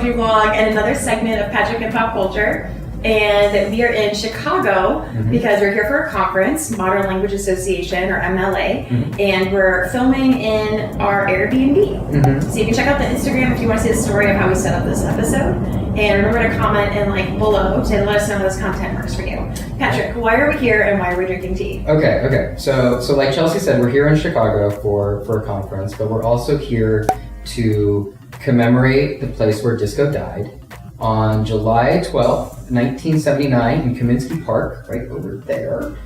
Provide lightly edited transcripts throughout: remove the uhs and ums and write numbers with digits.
poetry vlog and another segment of Patrick and Pop Culture. And we are in Chicago because we're here for a conference, Modern Language Association, or MLA, and we're filming in our Airbnb. So you can check out the Instagram if you want to see the story of how we set up this episode. And remember to comment and below to let us know how this content works for you. Patrick, why are we here and why are we drinking tea? Okay. So like Chelsea said, we're here in Chicago for a conference, but we're also here to commemorate the place where disco died. On July 12th, 1979, in Kaminsky Park, right over there,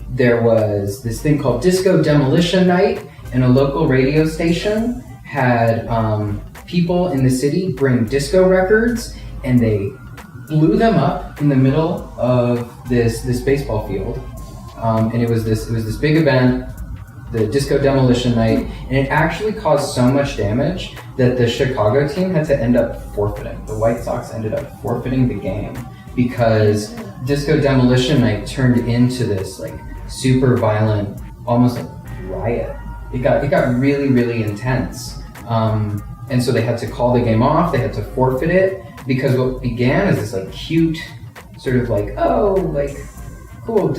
there was this thing called Disco Demolition Night, and a local radio station had people in the city bring disco records, and they blew them up in the middle of this baseball field, and it was this big event, the Disco Demolition Night, and it actually caused so much damage that the Chicago team had to end up forfeiting. The White Sox ended up forfeiting the game because Disco Demolition Night turned into this super violent, almost riot. It got really, really intense. And so they had to call the game off, they had to forfeit it, because what began as this cute, sort of cool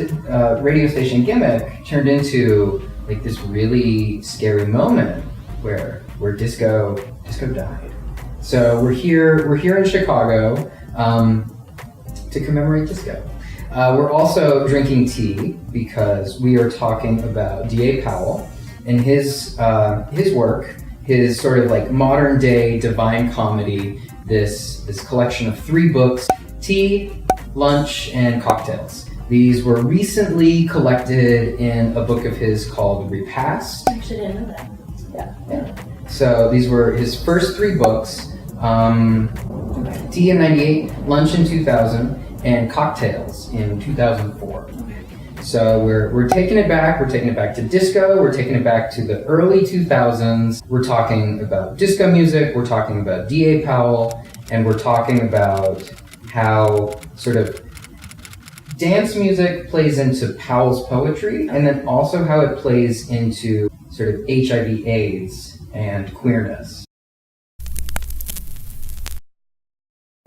radio station gimmick turned into this really scary moment where disco died. So we're here in Chicago to commemorate disco. We're also drinking tea because we are talking about D.A. Powell and his work, his sort of modern day divine comedy, this collection of 3 books, Tea, Lunch, and Cocktails. These were recently collected in a book of his called Repast. I actually didn't know that. Yeah. So these were his first 3 books, Tea in 98, Lunch in 2000, and Cocktails in 2004. So we're taking it back. We're taking it back to disco. We're taking it back to the early 2000s. We're talking about disco music. We're talking about D.A. Powell, and we're talking about how sort of dance music plays into Powell's poetry, and then also how it plays into sort of HIV/AIDS and queerness.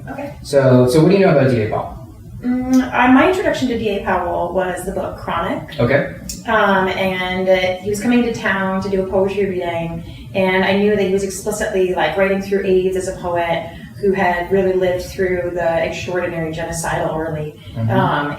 Okay. So what do you know about D.A. Powell? My introduction to D.A. Powell was the book Chronic. Okay. And he was coming to town to do a poetry reading, and I knew that he was explicitly writing through AIDS as a poet who had really lived through the extraordinary genocidal early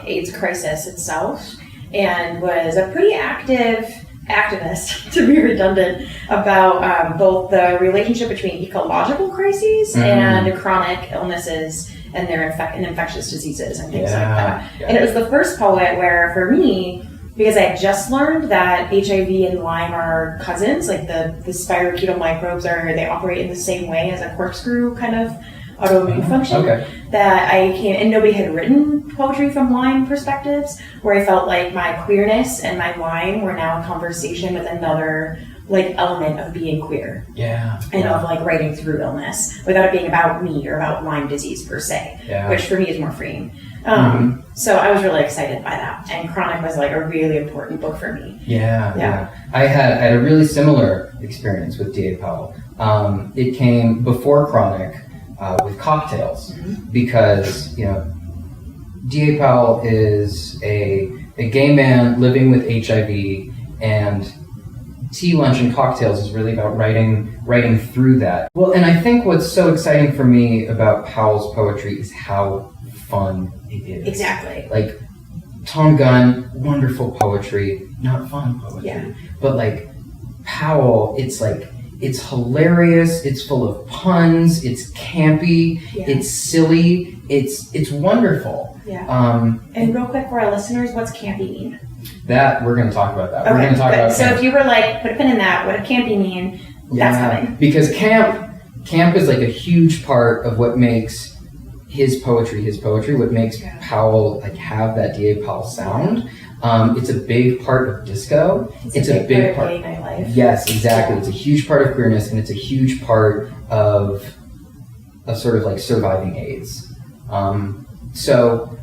AIDS crisis itself, and was a pretty active activist, to be redundant, about both the relationship between ecological crises and chronic illnesses and their infectious diseases and things like that. Yeah. And it was the first poet where, for me, because I had just learned that HIV and Lyme are cousins, the spirochetal microbes they operate in the same way as a corkscrew kind of autoimmune function, that I came, and nobody had written poetry from Lyme perspectives, where I felt like my queerness and my Lyme were now a conversation with another element of being queer. And of writing through illness without it being about me or about Lyme disease per se, which for me is more freeing. So I was really excited by that, and Chronic was a really important book for me. I had a really similar experience with D.A. Powell. It came before Chronic with Cocktails, because D.A. Powell is a gay man living with HIV, and Tea, Lunch, and Cocktails is really about writing through that. Well, and I think what's so exciting for me about Powell's poetry is how fun it is. Exactly. Tom Gunn, wonderful poetry, not fun poetry. But Powell, it's hilarious, it's full of puns, it's campy, it's silly, it's wonderful. And real quick for our listeners, what's campy mean? That, we're going to talk about that. Okay, we're going to talk about so camp. If you were put a pin in that, what does campy mean? That's coming. Because camp is a huge part of what makes his poetry, what makes Powell have that D.A. Powell sound. It's a big part of disco. It's a big part of gay nightlife. Yes, exactly. It's a huge part of queerness, and it's a huge part of sort of surviving AIDS. So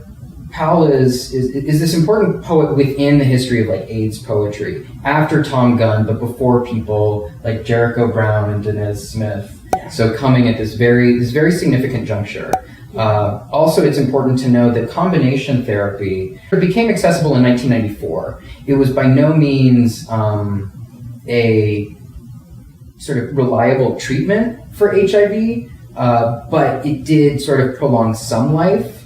Powell is this important poet within the history of AIDS poetry, after Tom Gunn, but before people like Jericho Brown and Denise Smith. Yeah. So coming at this very significant juncture. Also, it's important to know that combination therapy became accessible in 1994. It was by no means a sort of reliable treatment for HIV, but it did sort of prolong some life.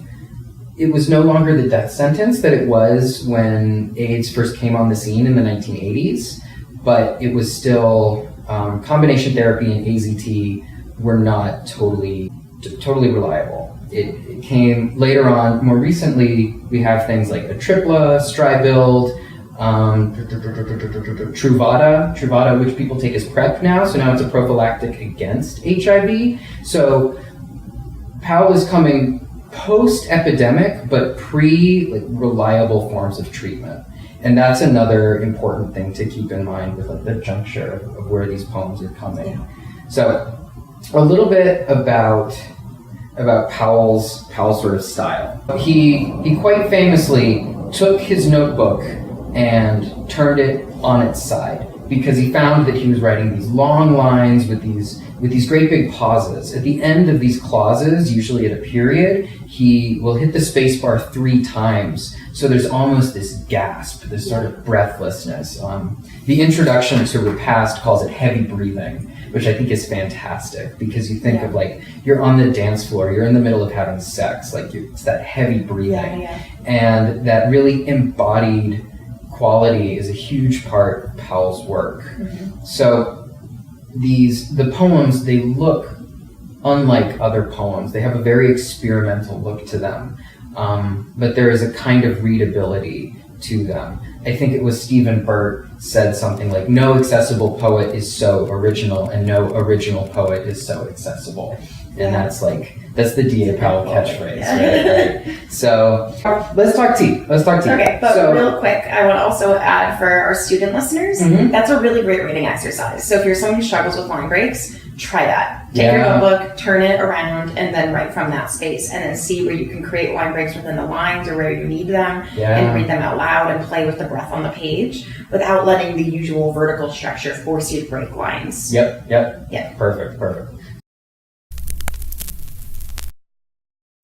It was no longer the death sentence that it was when AIDS first came on the scene in the 1980s, but it was still, combination therapy and AZT were not totally reliable. It came later on. More recently, we have things like Atripla, Stribild, Truvada, which people take as PrEP now. So now it's a prophylactic against HIV. So Powell is coming post-epidemic, but pre-reliable forms of treatment. And that's another important thing to keep in mind with the juncture of where these poems are coming. Yeah. So a little bit about Powell's sort of style. He quite famously took his notebook and turned it on its side because he found that he was writing these long lines with these great big pauses. At the end of these clauses, usually at a period, he will hit the space bar 3 times. So there's almost this gasp, this sort of breathlessness. The introduction to Repast calls it heavy breathing, which I think is fantastic because you think of you're on the dance floor, you're in the middle of having sex, it's that heavy breathing. And that really embodied quality is a huge part of Powell's work. Mm-hmm. So the poems, they look unlike other poems. They have a very experimental look to them, but there is a kind of readability to them. I think it was Stephen Burt said something like, no accessible poet is so original and no original poet is so accessible. And that's the D.A. Powell catchphrase, right? So let's talk tea. Okay, but real quick, I want to also add for our student listeners, that's a really great reading exercise. So if you're someone who struggles with line breaks, try that. Take your notebook, turn it around, and then write from that space, and then see where you can create line breaks within the lines or where you need them, and read them out loud and play with the breath on the page without letting the usual vertical structure force you to break lines. Yep. Yeah. Perfect.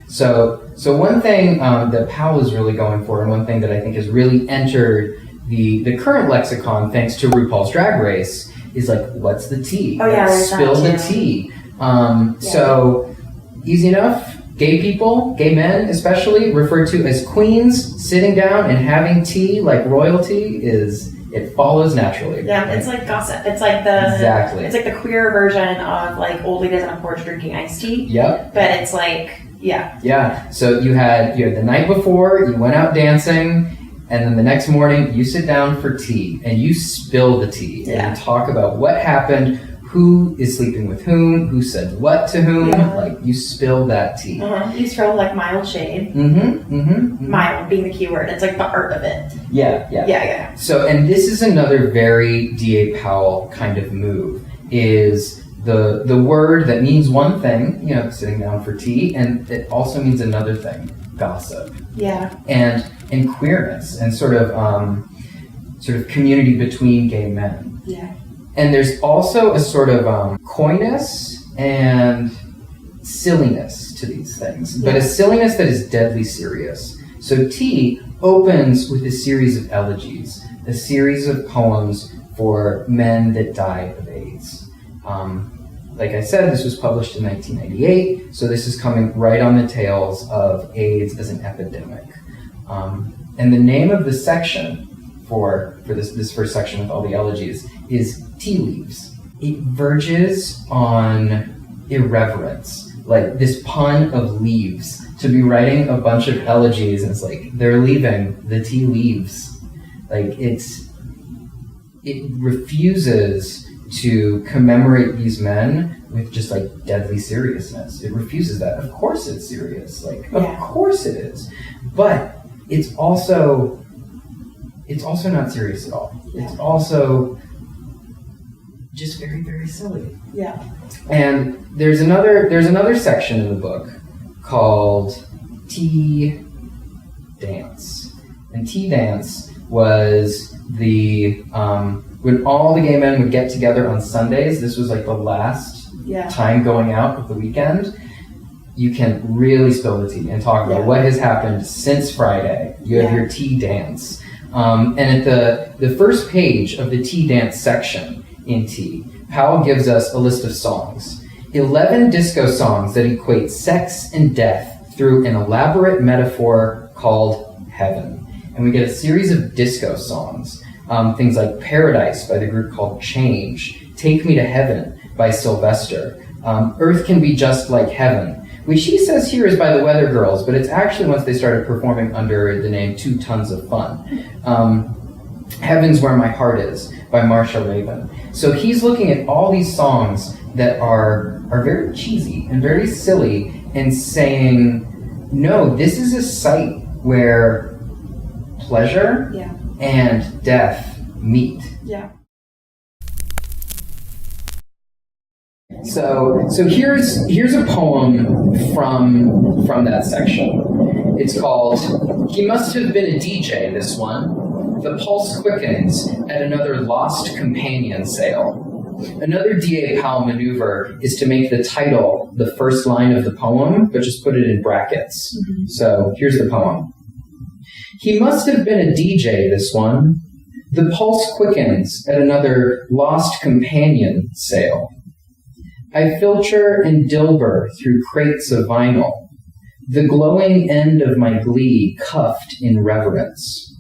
So one thing that Powell is really going for, and one thing that I think has really entered the current lexicon thanks to RuPaul's Drag Race, is what's the tea? Oh yeah, spill the tea. So easy enough. Gay people, gay men especially, referred to as queens, sitting down and having tea like royalty it follows naturally. Yeah, it's like gossip. It's like the queer version of old ladies on a porch drinking iced tea. Yep. But it's yeah. So you had the night before, you went out dancing, and then the next morning you sit down for tea and you spill the tea and you talk about what happened, who is sleeping with who said what to whom. You spill that tea. You throw mild shade. Mild being the key word. It's the art of it. Yeah. So, and this is another very D.A. Powell kind of move, is the word that means one thing, sitting down for tea, and it also means another thing, gossip. Yeah. And queerness and sort of community between gay men. Yeah. And there's also a sort of coyness and silliness to these things, but a silliness that is deadly serious. So Tea opens with a series of elegies, a series of poems for men that died of AIDS. Like I said, this was published in 1998, so this is coming right on the tails of AIDS as an epidemic. And the name of the section for this first section with all the elegies is Tea Leaves. It verges on irreverence, this pun of leaves, to be writing a bunch of elegies, and it's they're leaving the tea leaves. It refuses to commemorate these men with just deadly seriousness. It refuses that. Of course it's serious. Of course it is. But it's also not serious at all. Yeah. It's also just very, very silly. Yeah. And there's another section in the book called Tea Dance. And Tea Dance was when all the gay men would get together on Sundays. This was the last time going out of the weekend, you can really spill the tea and talk about what has happened since Friday. You have your tea dance. And at the first page of the tea dance section in Tea, Powell gives us a list of songs. 11 disco songs that equate sex and death through an elaborate metaphor called heaven. And we get a series of disco songs, things like Paradise by the group called Change, Take Me to Heaven by Sylvester, Earth Can Be Just Like Heaven, which he says here is by the Weather Girls, but it's actually once they started performing under the name 2 Tons of Fun. Heaven's Where My Heart Is by Marsha Raven. So he's looking at all these songs that are very cheesy and very silly and saying, no, this is a site where pleasure and death meet. Yeah. So here's a poem from that section. It's called He Must Have Been a DJ, this one. The pulse quickens at another lost companion sale. Another D.A. Powell maneuver is to make the title the first line of the poem, but just put it in brackets. So here's the poem. He must have been a DJ, this one. The pulse quickens at another lost companion sale. I filter and dilber through crates of vinyl, the glowing end of my glee cuffed in reverence.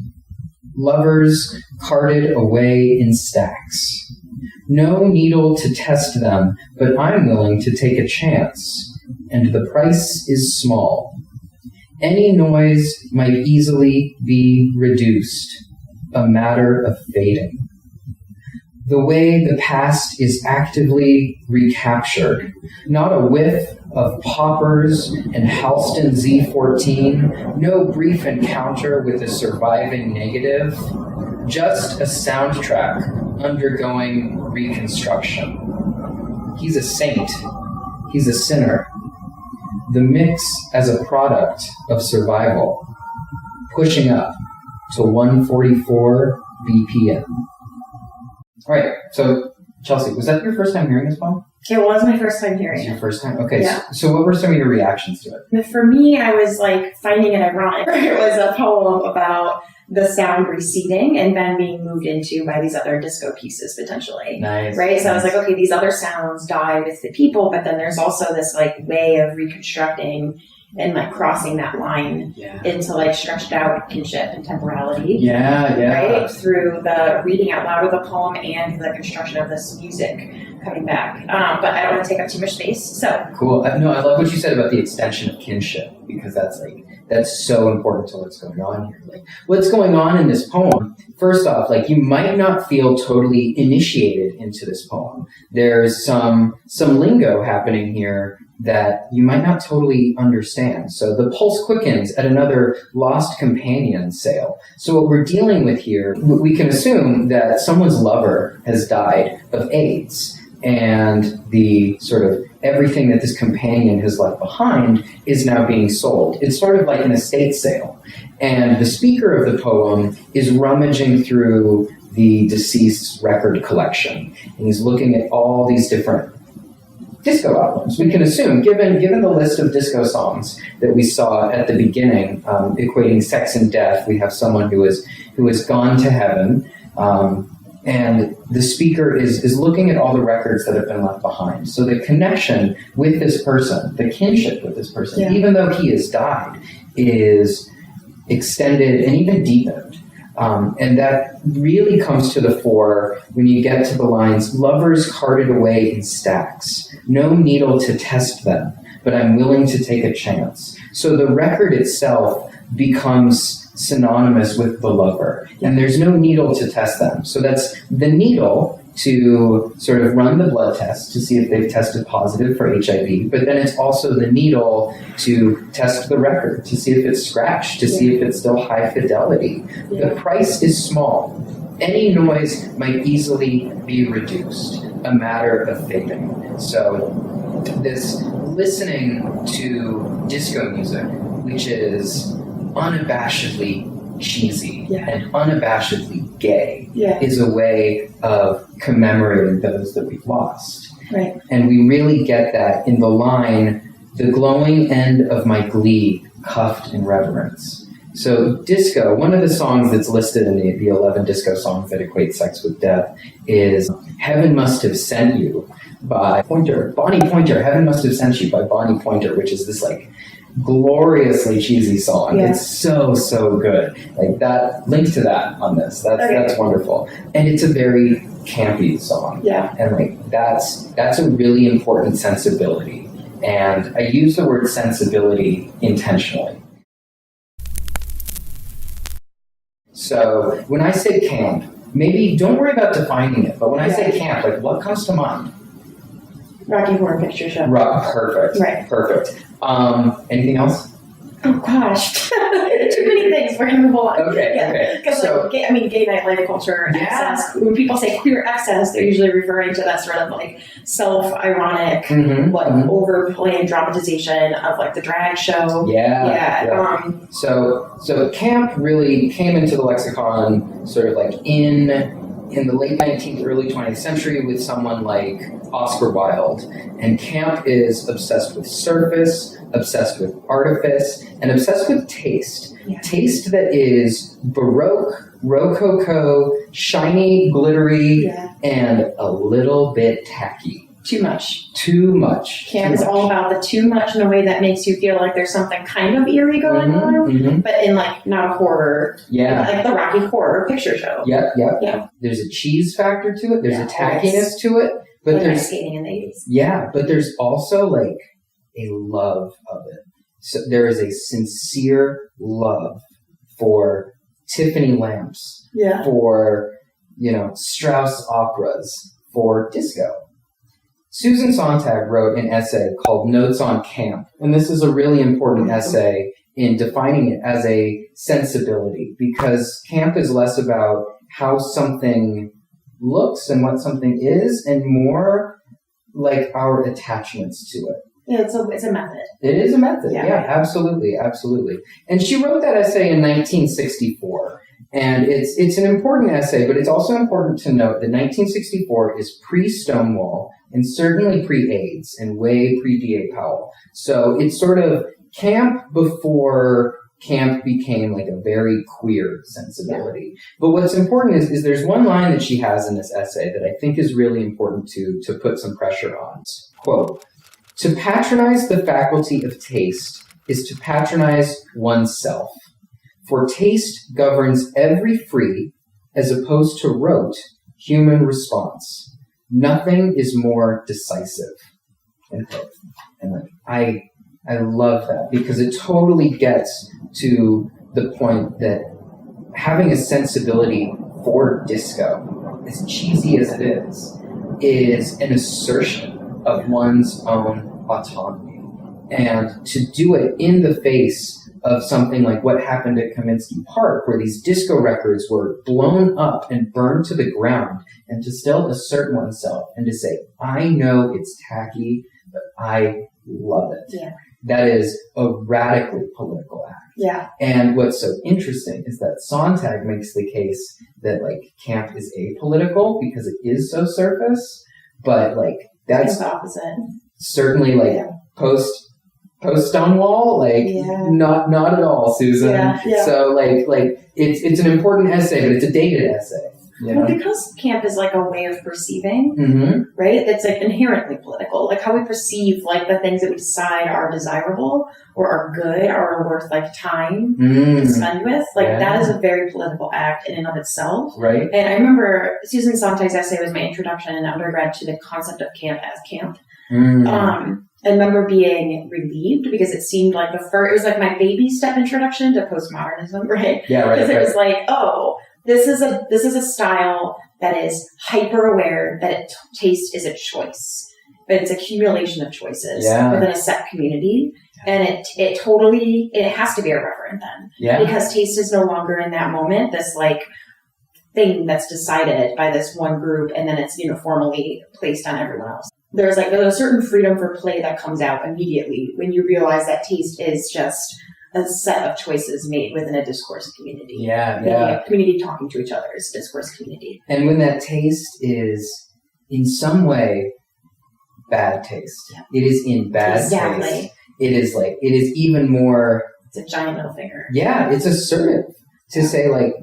Lovers carted away in stacks. No needle to test them, but I'm willing to take a chance, and the price is small. Any noise might easily be reduced, a matter of fading. The way the past is actively recaptured, not a whiff of poppers and Halston Z14, no brief encounter with a surviving negative, just a soundtrack undergoing reconstruction. He's a saint. He's a sinner. The mix as a product of survival, pushing up to 144 BPM. All right, so Chelsea, was that your first time hearing this poem? It was my first time hearing it. Your first time? Okay, so what were some of your reactions to it? For me, I was like finding it ironic. It was a poem about the sound receding and then being moved into by these other disco pieces potentially. Nice. Right? So I was like, okay, these other sounds die with the people, but then there's also this like way of reconstructing and like crossing that line into like stretched out kinship and temporality. Right? Through the reading out loud of the poem and the construction of this music coming back. But I don't want to take up too much space. So cool. No, I love what you said about the extension of kinship, because that's so important to what's going on here. Like what's going on in this poem, first off, like you might not feel totally initiated into this poem. There's some lingo happening here that you might not totally understand. So the pulse quickens at another lost companion sale. So what we're dealing with here, we can assume that someone's lover has died of AIDS, and the sort of everything that this companion has left behind is now being sold. It's sort of like an estate sale. And the speaker of the poem is rummaging through the deceased's record collection, and he's looking at all these different disco albums. We can assume, given the list of disco songs that we saw at the beginning, equating sex and death, we have someone who has gone to heaven, and the speaker is looking at all the records that have been left behind. So the connection with this person, the kinship with this person, even though he has died, is extended and even deepened. And that really comes to the fore when you get to the lines, lovers carted away in stacks, no needle to test them, but I'm willing to take a chance. So the record itself becomes synonymous with the lover, and there's no needle to test them. So that's the needle to sort of run the blood test to see if they've tested positive for HIV, but then it's also the needle to test the record, to see if it's scratched, to see if it's still high fidelity. The price is small. Any noise might easily be reduced, a matter of fading. So this listening to disco music, which is unabashedly cheesy and unabashedly gay, is a way of commemorating those that we've lost. Right. And we really get that in the line, the glowing end of my glee, cuffed in reverence. So disco, one of the songs that's listed in the 11 disco songs that equate sex with death is Heaven Must Have Sent You by Bonnie Pointer. Heaven Must Have Sent You by Bonnie Pointer, which is this like gloriously cheesy song. Yeah. It's so good. Like that, link to that on this. That's wonderful. And it's a very campy song. Yeah. And like that's a really important sensibility. And I use the word sensibility intentionally. So when I say camp, maybe don't worry about defining it, but when I say camp, like what comes to mind? Rocky Horror Picture Show. Perfect. Right. Perfect. Anything else? Oh gosh, too many things. We're gonna move on. Okay. Because So, gay nightlife culture, excess. When people say queer excess, they're usually referring to that sort of like self-ironic, overplaying dramatization of like the drag show. So camp really came into the lexicon sort of like in the late 19th, early 20th century with someone like Oscar Wilde. And camp is obsessed with surface, obsessed with artifice, and obsessed with taste. Yeah. Taste that is Baroque, Rococo, shiny, glittery, and a little bit tacky. Too much. Too Camp is much. all about the too much in a way that makes you feel like there's something kind of eerie going on, but in like not a horror. Like the Rocky Horror Picture Show. Yep. There's a cheese factor to it. There's a tackiness to it. But there's skating in the 80s. Yeah, but there's also like a love of it. So there is a sincere love for Tiffany lamps, for Strauss operas, for disco. Susan Sontag wrote an essay called Notes on Camp, and this is a really important essay in defining it as a sensibility, because camp is less about how something looks and what something is, and more like our attachments to it. Yeah, it's a method. It is a method. Yeah, absolutely. And she wrote that essay in 1964. And it's an important essay, but it's also important to note that 1964 is pre-Stonewall and certainly pre-AIDS and way pre-D.A. Powell. So it's sort of camp before camp became like a very queer sensibility. But what's important is there's one line that she has in this essay that I think is really important to put some pressure on. Quote, "To patronize the faculty of taste is to patronize oneself. For taste governs every free, as opposed to rote, human response. Nothing is more decisive." End quote. And like, I love that because it totally gets to the point that having a sensibility for disco, as cheesy as it is an assertion of one's own autonomy. And to do it in the face of something like what happened at Kaminsky Park, where these disco records were blown up and burned to the ground, and to still assert oneself and to say, I know it's tacky, but I love it. Yeah. That is a radically political act. Yeah. And what's so interesting is that Sontag makes the case that like camp is apolitical because it is so surface, but like that's the opposite. Certainly like post Stonewall, like not at all, Susan. Yeah. So like it's an important essay, but it's a dated essay. Well, because camp is like a way of perceiving, right? That's like inherently political. Like how we perceive like the things that we decide are desirable or are good or are worth like time to spend with. Like that is a very political act in and of itself. Right. And I remember Susan Sontag's essay was my introduction in undergrad to the concept of camp as camp. I remember being relieved because it seemed like it was like my baby step introduction to postmodernism, right? Yeah, right. Because it was like, oh, this is a style that is hyper aware that taste is a choice, but it's accumulation of choices within a set community, and it totally has to be irreverent then, because taste is no longer in that moment this like thing that's decided by this one group, and then it's uniformly placed on everyone else. There's a certain freedom for play that comes out immediately when you realize that taste is just a set of choices made within a discourse community. A community talking to each other is discourse community. And when that taste is in some way bad taste. It is in bad Exactly. taste. It is even more. It's a giant middle finger. Yeah, it's assertive to say like,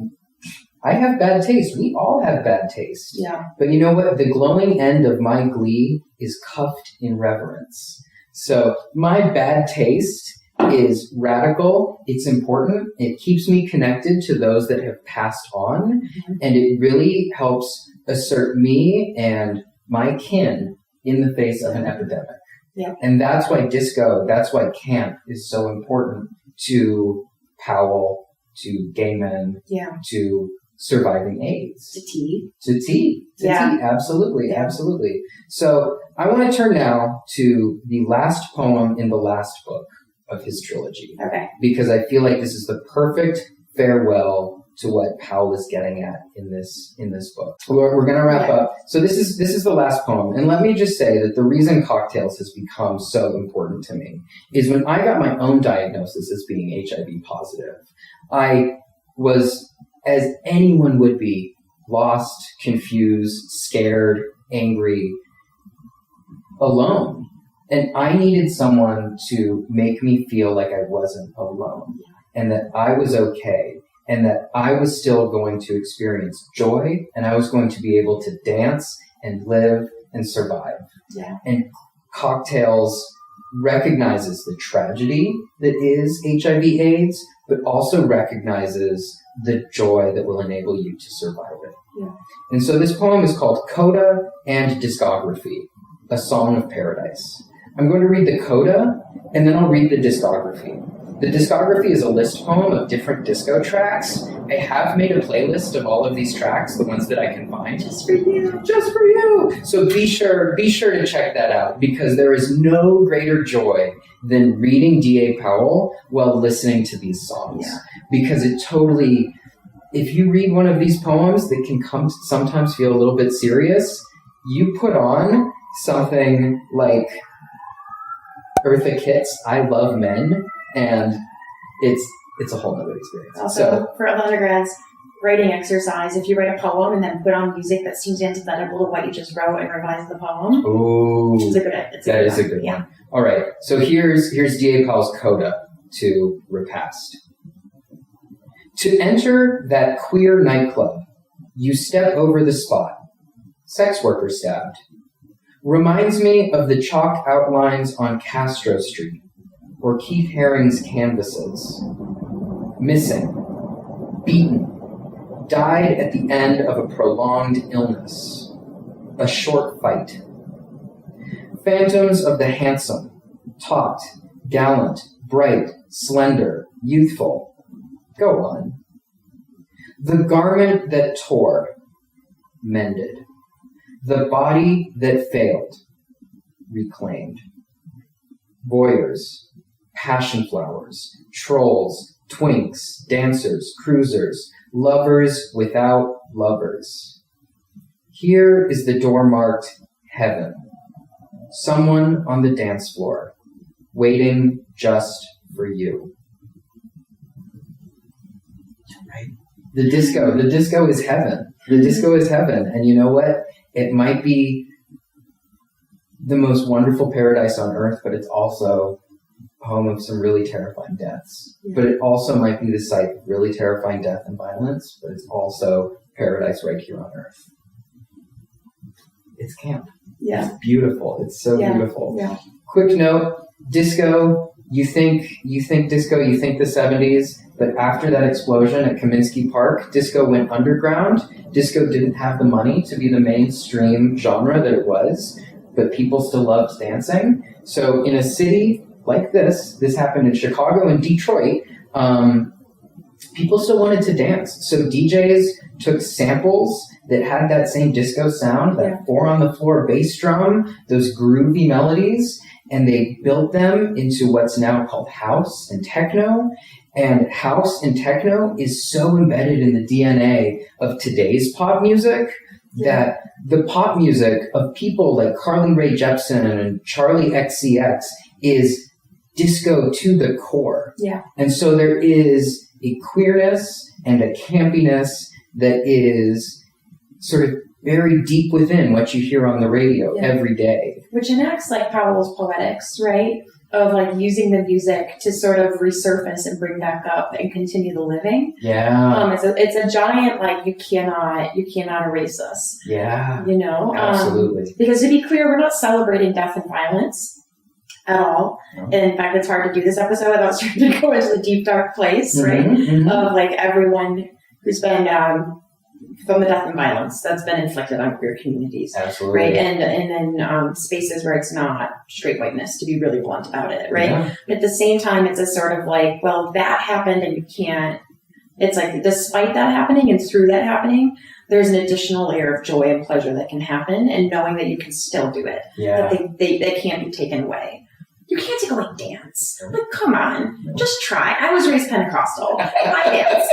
I have bad taste. We all have bad taste. Yeah. But you know what? The glowing end of my glee is cuffed in reverence. So my bad taste is radical. It's important. It keeps me connected to those that have passed on. Mm-hmm. And it really helps assert me and my kin in the face of an epidemic. Yeah. And that's why disco, that's why camp is so important to Powell, to gay men, to surviving AIDS. To tea. To tea. Absolutely. Absolutely. So I want to turn now to the last poem in the last book of his trilogy. Okay. Because I feel like this is the perfect farewell to what Powell is getting at in this book. We're going to wrap up. So this is the last poem. And let me just say that the reason cocktails has become so important to me is when I got my own diagnosis as being HIV positive, I was, as anyone would be, lost, confused, scared, angry, alone. And I needed someone to make me feel like I wasn't alone and that I was okay and that I was still going to experience joy and I was going to be able to dance and live and survive. Yeah. And Cocktails recognizes the tragedy that is HIV/AIDS, but also recognizes the joy that will enable you to survive it. Yeah. And so this poem is called Coda and Discography, a Song of Paradise. I'm going to read the coda, and then I'll read the discography. The discography is a list poem of different disco tracks. I have made a playlist of all of these tracks, the ones that I can find. Just for you. Just for you. So be sure to check that out, because there is no greater joy than reading D.A. Powell while listening to these songs. Yeah. Because it totally, if you read one of these poems that can sometimes feel a little bit serious, you put on something like Eartha Kitt's I Love Men, and it's a whole nother experience. Also, for undergrads, writing exercise, if you write a poem and then put on music that seems antithetical to what you just wrote and revise the poem, ooh, that is a good one. All right, so here's D.A. Powell's coda to Repast. To enter that queer nightclub, you step over the spot. Sex worker stabbed. Reminds me of the chalk outlines on Castro Street, or Keith Haring's canvases. Missing, beaten, died at the end of a prolonged illness, a short fight. Phantoms of the handsome, taut, gallant, bright, slender, youthful. Go on. The garment that tore, mended. The body that failed, reclaimed. Voyeurs, passion flowers, trolls, twinks, dancers, cruisers, lovers without lovers. Here is the door marked Heaven. Someone on the dance floor, waiting just for you. Right? The disco is heaven. The disco is heaven. And you know what? It might be the most wonderful paradise on earth, but it's also home of some really terrifying deaths. Yeah. But it also might be the site of really terrifying death and violence, but it's also paradise right here on earth. It's camp. Yeah. It's beautiful. It's so beautiful. Yeah. Quick note, disco, you think disco, you think the 70s, but after that explosion at Kaminsky Park, disco went underground. Disco didn't have the money to be the mainstream genre that it was, but people still loved dancing. So in a city like this happened in Chicago and Detroit, people still wanted to dance. So DJs took samples that had that same disco sound, that 4-on-the-floor bass drum, those groovy melodies, and they built them into what's now called house and techno. And house and techno is so embedded in the DNA of today's pop music that the pop music of people like Carly Rae Jepsen and Charlie XCX is disco to the core. Yeah. And so there is a queerness and a campiness that is sort of very deep within what you hear on the radio every day. Which enacts like Powell's poetics, right? Of like using the music to sort of resurface and bring back up and continue the living. Yeah. It's a giant, like, you cannot erase us. Yeah. You know? Absolutely. Because to be clear, we're not celebrating death and violence at all. No. And in fact, it's hard to do this episode without starting to go into the deep, dark place, right? Of like everyone who's been from the death and violence that's been inflicted on queer communities. Absolutely. Right. And then spaces where it's not straight whiteness, to be really blunt about it. Right. Yeah. But at the same time, it's a sort of like, well, that happened and you can't, it's like, despite that happening and through that happening, there's an additional layer of joy and pleasure that can happen, and knowing that you can still do it. Yeah. That they can't be taken away. You can't take away dance. Like, come on, just try. I was raised Pentecostal. I dance.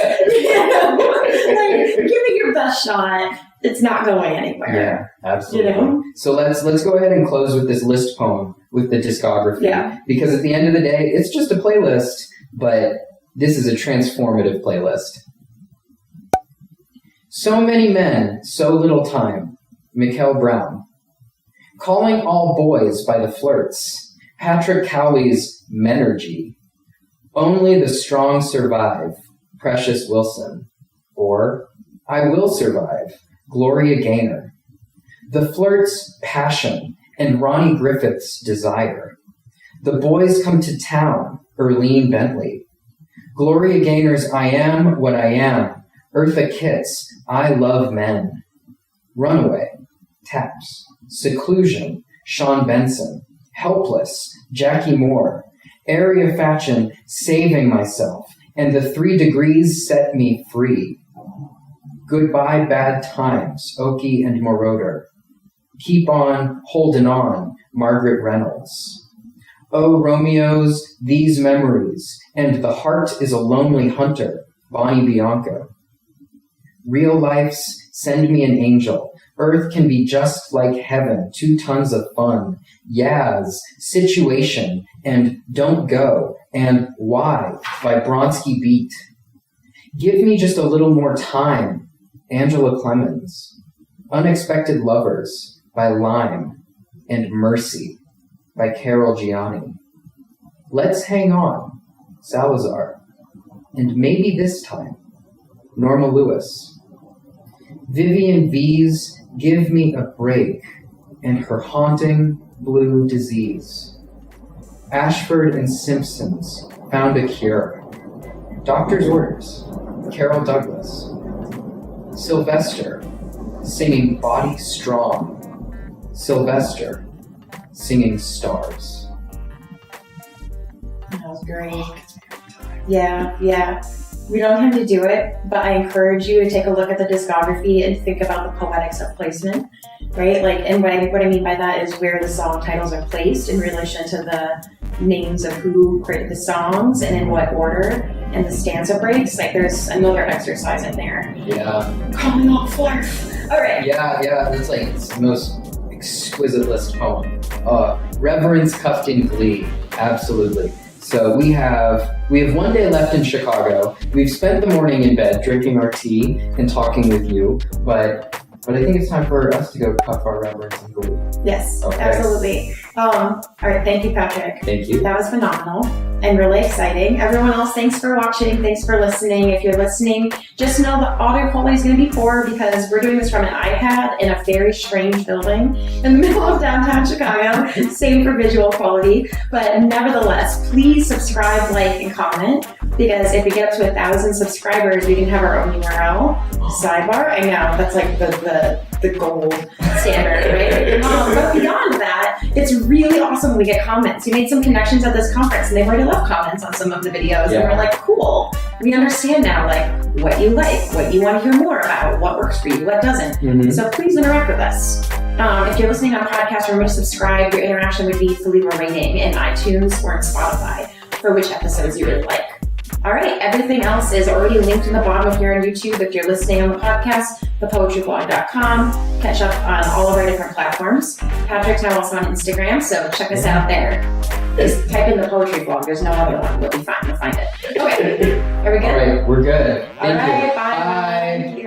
Like, give it your best shot. It's not going anywhere. Yeah, absolutely. You know? So let's go ahead and close with this list poem with the discography. Yeah. Because at the end of the day, it's just a playlist, but this is a transformative playlist. So many men, so little time. Mikkel Brown. Calling all boys by the flirts. Patrick Cowley's Menergy. Only the strong survive. Precious Wilson. Or I Will Survive. Gloria Gaynor. The Flirt's Passion and Ronnie Griffith's Desire. The Boys Come to Town. Earlene Bentley. Gloria Gaynor's I Am What I Am. Eartha Kitt's I Love Men. Runaway. Taps. Seclusion. Sean Benson. Helpless, Jackie Moore, Area Faction, Saving Myself, and the 3 Degrees Set Me Free. Goodbye Bad Times, Oki and Moroder. Keep On, Holdin' On, Margaret Reynolds. Oh, Romeo's These Memories, and The Heart is a Lonely Hunter, Bonnie Bianco. Real Life's Send Me an Angel, Earth Can Be Just Like Heaven, 2 Tons of Fun, Yaz, Situation, and Don't Go, and Why by Bronski Beat. Give Me Just a Little More Time, Angela Clemens. Unexpected Lovers by Lime, and Mercy by Carol Gianni. Let's Hang On, Salazar. And Maybe This Time, Norma Lewis. Vivian V's Give Me a Break, and Her Haunting Blue Disease. Ashford and Simpson's Found a Cure. Doctor's Orders, Carol Douglas. Sylvester, singing Body Strong. Sylvester, singing Stars. That was great. Yeah. We don't have to do it, but I encourage you to take a look at the discography and think about the poetics of placement, right? Like, and what I mean by that is where the song titles are placed in relation to the names of who created the songs and in what order, and the stanza breaks. Like, there's another exercise in there. Yeah. Calling all flirt. All right. Yeah. It's like it's the most exquisite list poem. Reverence cuffed in glee. Absolutely. So we have 1 day left in Chicago. We've spent the morning in bed drinking our tea and talking with you, but I think it's time for us to go cuff our reverence and glee. Yes, okay. Absolutely. All right, thank you, Patrick. Thank you. That was phenomenal and really exciting. Everyone else, thanks for watching. Thanks for listening. If you're listening, just know the audio quality is going to be poor because we're doing this from an iPad in a very strange building in the middle of downtown Chicago. Same for visual quality. But nevertheless, please subscribe, like, and comment, because if we get up to 1,000 subscribers, we can have our own URL. Sidebar. I know, that's like the gold standard, right? But beyond that, it's really awesome when we get comments. We made some connections at this conference, and they've already left comments on some of the videos, and we're like, cool. We understand now, like, what you like, what you want to hear more about, what works for you, what doesn't. Mm-hmm. So please interact with us. If you're listening on podcast, remember to subscribe. Your interaction would be to leave a rating in iTunes or in Spotify for which episodes you really like. All right, everything else is already linked in the bottom if you're on YouTube. If you're listening on the podcast, thepoetryblog.com. Catch up on all of our different platforms. Patrick's now also on Instagram, so check us out there. Just type in the poetry blog. There's no other one. We'll be fine. You'll find it. Okay, are we good? All right, we're good. Thank you. Bye.